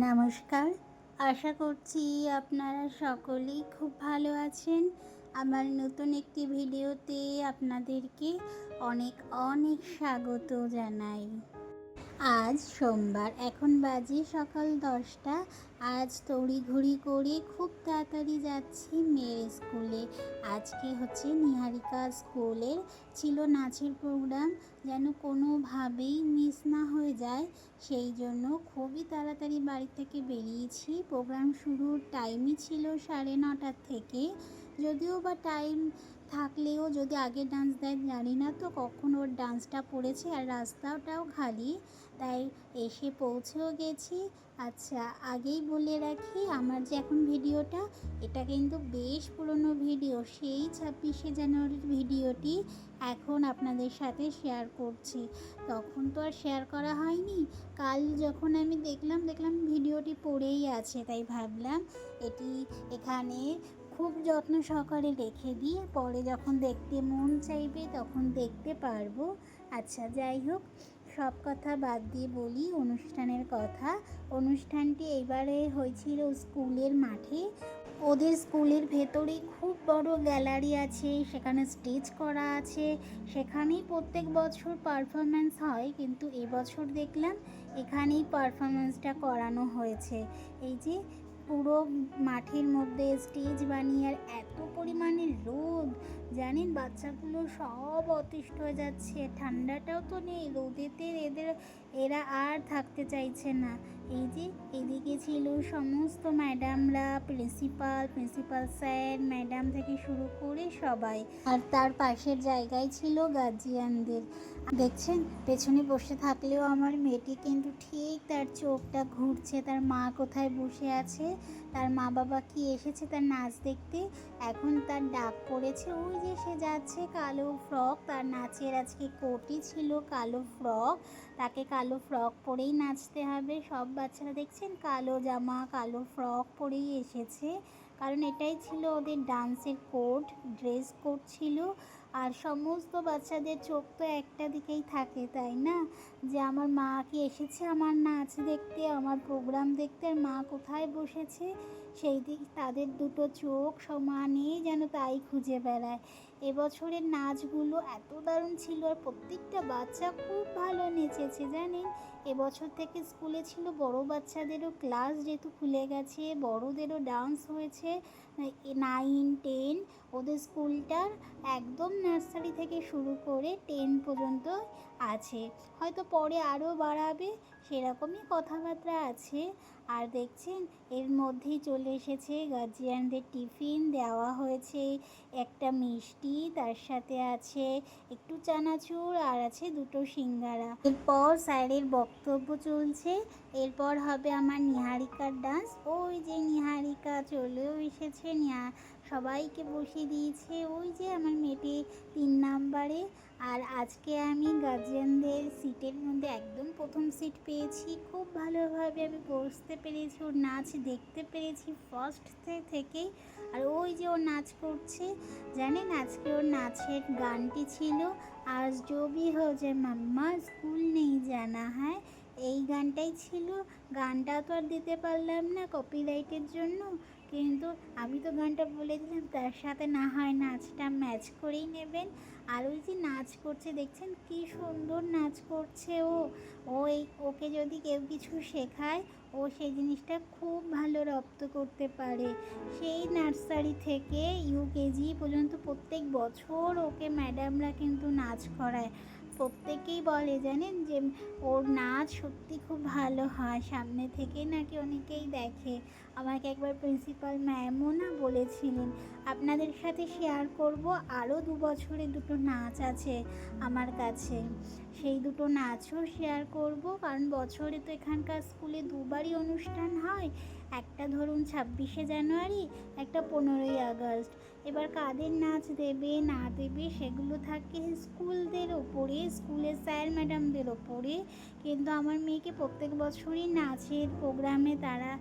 নমস্কার, আশা করছি আপনারা সকলেই খুব ভালো আছেন। আমার নতুন একটি ভিডিওতে আপনাদেরকে অনেক অনেক স্বাগত জানাই। আজ সোমবার, এখন বাজে সকাল 10টা। আজ তড়িঘড়ি করে খুব তাড়াতাড়ি যাচ্ছি মেয়ের স্কুলে। আজকে হচ্ছে নিহারিকা স্কুলের ছিল নাচের প্রোগ্রাম, যেন কোনোভাবেই মিস না হয়ে যায়, সেই জন্য খুবই তাড়াতাড়ি বাড়ি থেকে বেরিয়েছি। প্রোগ্রাম শুরুর টাইমই ছিল 9:30 থেকে, যদিও বা টাইম থাকলেও যদি আগে ডান্স দেয় জানি না তো কখন ওর ডান্সটা পড়েছে, আর রাস্তাটাও খালি, তাই এসে পৌঁছেও গেছি। আচ্ছা, আগেই বলে রাখি, আমার যে এখন ভিডিওটা, এটা কিন্তু বেশ পুরনো ভিডিও, সেই 26শে জানুয়ারির ভিডিওটি এখন আপনাদের সাথে শেয়ার করছি। তখন তো আর শেয়ার করা হয়নি, কাল যখন আমি দেখলাম ভিডিওটি পড়েই আছে, তাই ভাবলাম এটি এখানে খুব যত্ন সহকারে রেখে দিই, পরে যখন দেখতে মন চাইবে তখন দেখতে পারবো। আচ্ছা, যাই হোক, সব কথা বাদ দিয়ে বলি অনুষ্ঠানের কথা। অনুষ্ঠানটি এইবারে হয়েছিল স্কুলের মাঠে। ওদের স্কুলের ভেতরেই খুব বড় গ্যালারি আছে, সেখানে স্টেজ করা আছে, সেখানেই প্রত্যেক বছর পারফরমেন্স হয়, কিন্তু এবছর দেখলাম এখানেই পারফরমেন্সটা করানো হয়েছে। এই যে পুরো মাঠের মধ্যে স্টেজ বানিয়ে, আর এত পরিমাণে রোদ, জানেন বাচ্চাগুলো সব অতিষ্ঠ হয়ে যাচ্ছে, ঠান্ডাটাও তো নেই, রোদেতে এরা আর থাকতে চাইছে না। এই যে এদিকে ছিল সমস্ত ম্যাডামরা, প্রিন্সিপাল স্যার ম্যাডাম থেকে শুরু করে সবাই, আর তার পাশের জায়গায় ছিল গার্জিয়ানদের। দেখছেন, পেছনে বসে থাকলেও আমার মেয়েটি কিন্তু ঠিক তার চোখটা ঘুরছে, তার মা কোথায় বসে আছে, তার মা বাবা কি এসেছে তার নাচ দেখতে। এখন তার ডাক পড়েছে, ওই যে সে যাচ্ছে, কালো ফ্রক, তার নাচের আজকে কোটি ছিল কালো ফ্রক, তাকে কালো ফ্রক পরেই নাচতে হবে। সব বাচ্চারা দেখছেন কালো জামা কালো ফ্রক পরেই এসেছে, কারণ এটাই ছিল ওদের ডান্সের কোড, ড্রেস কোড ছিল। আর সমস্ত বাচ্চাদের চোখ তো একটা দিকেই থাকে, তাই না, যে আমার মা কি এসেছে আমার নাচ দেখতে, আমার প্রোগ্রাম দেখতে, আর মা কোথায় বসেছে, সেই দিক তাদের দুটো চোখ সমানে যেন তাই খুঁজে বেড়ায়। এবছরের নাচগুলো এত দারুণ ছিল, আর প্রত্যেকটা বাচ্চা খুব ভালো নেচেছে জানেন। এবছর থেকে স্কুলে ছিল বড় বাচ্চাদেরও ক্লাস, যেহেতু খুলে গেছে, বড়দেরও ডান্স হয়েছে। 9, 10 ওদের স্কুলটার একদম নার্সারি থেকে শুরু করে 10 পর্যন্ত আছে, হয়তো পরে আরও বাড়াবে, সেরকমই কথাবার্তা আছে। আর দেখছেন এর মধ্যেই চলে এসেছে গার্জিয়ানদের টিফিন দেওয়া হয়েছে, একটা মিষ্টি, তার সাথে আছে একটু চানাচুর, আর আছে দুটো সিঙ্গারা। এরপর স্যারের বক্তব্য চলছে, এরপর হবে আমার নিহারিকার ডান্স। ওই যে নিহারিকা চলেও এসেছে, সবাইকে বসিয়ে দিয়েছে, ওই যে আমার মেয়েটি 3 নাম্বারে। আর আজকে আমি গার্জিয়ানদের সিটের মধ্যে একদম প্রথম সিট পেয়েছি, খুব ভালোভাবে আমি বসতে পেরেছি, ওর নাচ দেখতে পেরেছি ফার্স্ট থেকেই। আর ওই যে ও নাচ করছে, জানেন আজকে ওর নাচের গানটি ছিল আজ জো ভি হো যায় মাম্মা স্কুল নেই জানা, হ্যাঁ এই গানটাই ছিল। গানটা তো আর দিতে পারলাম না কপিরাইটের জন্য, কিন্তু আমি তো গানটা বলে দিলাম, তার সাথে না হয় নাচটা ম্যাচ করেই নেবেন। আর ওই যে নাচ করছে দেখছেন কি সুন্দর নাচ করছে ওকে যদি কেউ কিছু শেখায়, ও সেই জিনিসটা খুব ভালো রপ্ত করতে পারে। সেই নার্সারি থেকে ইউকেজি পর্যন্ত প্রত্যেক বছর ওকে ম্যাডামরা কিন্তু নাচ করায়, প্রত্যেকেই বলে জানেন যে ওর নাচ সত্যি খুব ভালো হয়, সামনে থেকে নাকি অনেকেই দেখে। আমাকে একবার প্রিন্সিপাল ম্যামও না বলেছিলেন, আপনাদের সাথে শেয়ার করব, আরও 2 বছরের দুটো নাচ আছে আমার কাছে, সেই দুটো নাচও শেয়ার করব, কারণ বছরে তো এখানকার স্কুলে দুবারই অনুষ্ঠান হয়, একটা ধরুন 26শে জানুয়ারি, একটা 15ই আগস্ট। এবার কাদের নাচ দেবে না দেবে সেগুলো থাকে স্কুলদের ওপরে, স্কুলের স্যার ম্যাডামদের ওপরে, কিন্তু আমার মেয়েকে প্রত্যেক বছরই নাচের প্রোগ্রামে তারা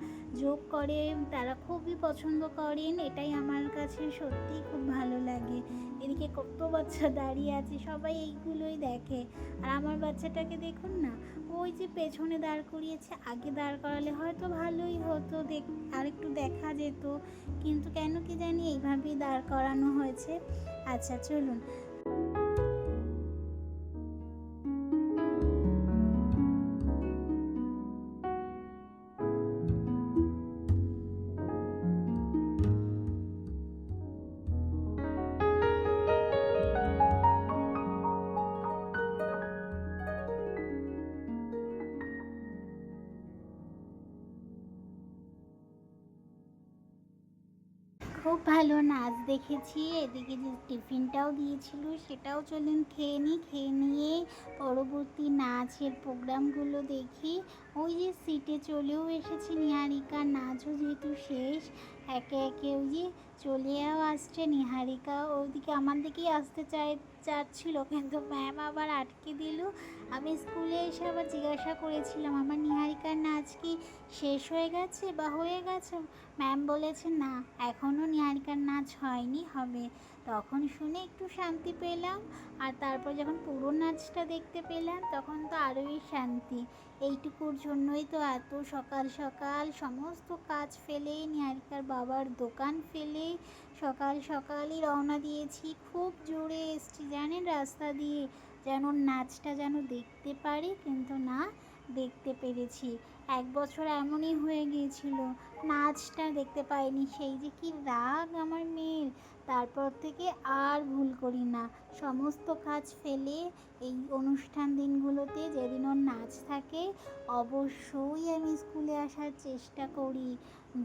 যোগ করে, তারা খুবই পছন্দ করেন। এটাই আমার কাছে সত্যিই খুব ভালো লাগে। এদিকে কত বাচ্চা দাঁড়িয়ে আছে, সবাই এইগুলোই দেখে। আর আমার বাচ্চাটাকে দেখুন না, ওই যে পেছনে দাঁড় করিয়েছে, আগে দাঁড় করালে হয়তো ভালোই হতো, আর একটু দেখা যেত, কিন্তু কেন কি জানি এইভাবেই দাঁড় করানো হয়েছে। আচ্ছা চলুন। খুব ভালো নাচ দেখেছি। এদিকে যে টিফিনটাও দিয়েছিল সেটাও চলুন খেয়ে নিই। খেয়ে নিয়ে পরবর্তী নাচের প্রোগ্রামগুলো দেখি। ওই যে সিটে চলেও এসেছি, নিহারিকার নাচও যেহেতু শেষ, একে একে ওই যে চলেও আসছে নিহারিকা। ওইদিকে আমার দিকেই আসতে চাচ্ছিল, কিন্তু ম্যাম আবার আটকে দিল। আমি স্কুলে এসে আবার জিজ্ঞাসা করেছিলাম, আমার নিহারিকার নাচ কি শেষ হয়ে গেছে বা হয়ে গেছে? ম্যাম বলেছে না, এখনও নিহারিকার নাচ হয়নি, হবে। তখন শুনে একটু শান্তি পেলাম। আর তারপর যখন পুরো নাচটা দেখতে পেলাম তখন তো আরোই শান্তি। এইটুকুর জন্যই তো এত সকাল সকাল সমস্ত কাজ ফেলে, নিহারিকার বাবার দোকান ফেলে সকাল সকালই রওনা দিয়েছি। খুব জোরে এসছি জানেন রাস্তা দিয়ে, যেন নাচটা যেন দেখতে পারি, কিন্তু না, দেখতে পেরেছি। এক বছর এমনই হয়ে গিয়েছিল, নাচটা দেখতে পাইনি। সেই যে কি রাগ আমার মেয়ের, তারপর থেকে আর ভুল করি না। সমস্ত কাজ ফেলে এই অনুষ্ঠান দিনগুলোতে যেদিন ওর নাচ থাকে অবশ্যই আমি স্কুলে আসার চেষ্টা করি,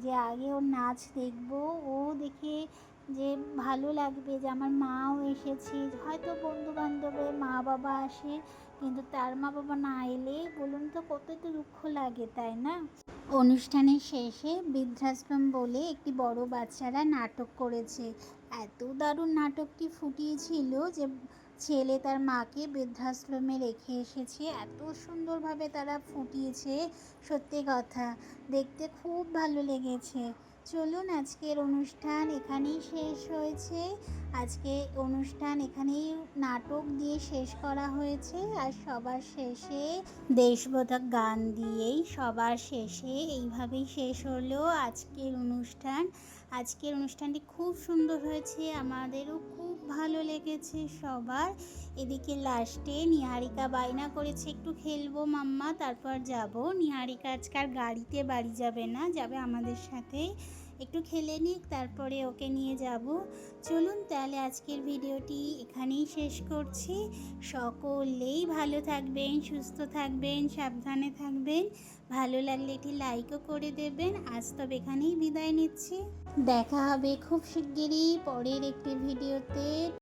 যে আগে ওর নাচ দেখবো। ও দেখে যে ভালো লাগবে যে আমার মাও এসেছে, হয়তো বন্ধু বান্ধবের মা বাবা আসে, কিন্তু তার মা বাবা না এলে বলুন তো কতই তো দুঃখ লাগে, তাই না? অনুষ্ঠানের শেষে বৃদ্ধাশ্রম বলে একটি বড় বাচ্চারা নাটক করেছে। এত দারুণ নাটকটি ফুটিয়েছিল যে ছেলে তার মাকে বৃদ্ধাশ্রমে রেখে এসেছে, এত সুন্দরভাবে তারা ফুটিয়েছে, সত্যি কথা দেখতে খুব ভালো লেগেছে। চলুন, আজকের অনুষ্ঠান এখানেই শেষ হয়েছে। আজকে অনুষ্ঠান এখানেই নাটক দিয়ে শেষ করা হয়েছে। আর সবার শেষে দেশবোধক গান দিয়েই সবার শেষে এইভাবেই শেষ হলো আজকের অনুষ্ঠান। আজকের অনুষ্ঠানটি খুব সুন্দর হয়েছে, আমাদেরও খুব ভালো লেগেছে সবার। এদিকে লাস্টে নিহারিকা বায়না করেছে একটু খেলবো মাম্মা, তারপর যাব। নিহারিকা আজকাল গাড়িতে বাড়ি যাবে না, যাবে আমাদের সাথে, একটু খেলে নিক, তারপরে ওকে নিয়ে যাব। চলুন তাহলে আজকের ভিডিওটি এখানেই শেষ করছি। সকলেই ভালো থাকবেন, সুস্থ থাকবেন, সাবধানে থাকবেন। ভালো লাগলে একটি লাইকও করে দেবেন। আজ তবে এখানেই বিদায় নিচ্ছি। দেখা হবে খুব শিগগিরই পরের একটি ভিডিওতে।